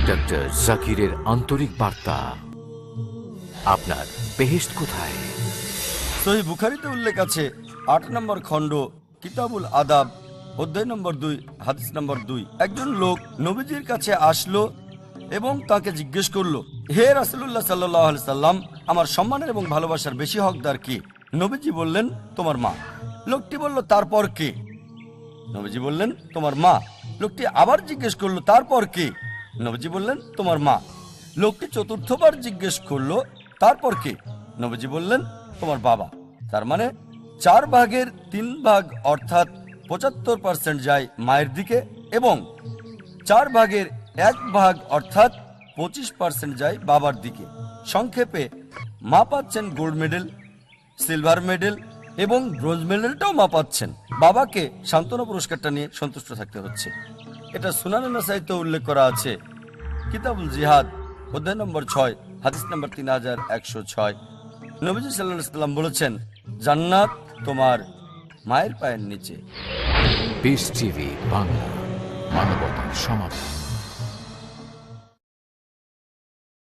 Doctor জাকিরের আন্তরিক বার্তা, আপনার বেহেশত কোথায়? সহিহ বুখারীতে উল্লেখ আছে ৮ নম্বর খণ্ড কিতাবুল আদাব অধ্যায় নম্বর ২ হাদিস নম্বর ২। একজন লোক নবীজির কাছে আসলো এবং তাকে জিজ্ঞেস করলো, হে রাসূলুল্লাহ সাল্লাল্লাহু আলাইহি সাল্লাম, আমার সম্মানের এবং ভালোবাসার বেশি হকদার কে? নবীজি বললেন, তোমার মা। লোকটি বলল, তারপর কে? নবীজি বললেন, তোমার মা। লোকটি আবার জিজ্ঞেস করলো, তারপর কে? নবীজি বললেন, তোমার মা। লোকটি চতুর্থবার জিজ্ঞেস করলো, তারপর কে? নবীজি বললেন, তোমার বাবা। তার মানে 4 ভাগের 3 ভাগ অর্থাৎ 75% যায় মায়ের দিকে এবং 4 ভাগের 1 ভাগ অর্থাৎ 25% যায় বাবার দিকে। সংক্ষেপে মা পাচ্ছেন গোল্ড মেডেল, সিলভার মেডেল এবং ব্রোঞ্জ মেডেলটাও মা পাচ্ছেন। বাবাকে সান্ত্বনা পুরস্কারটা নিয়ে সন্তুষ্ট থাকতে হচ্ছে। এটা সুনানে নাসাইতে উল্লেখ করা আছে কিতাবুল জিহাদ অধ্যায় নম্বর 6 হাদিস নম্বর 3106। নবীজি সাল্লাল্লাহু আলাইহি সাল্লাম বলেছেন, জান্নাত তোমার মায়ের পায়ের নিচে। পিস টিভি বাংলা, মানবতার সমাধান।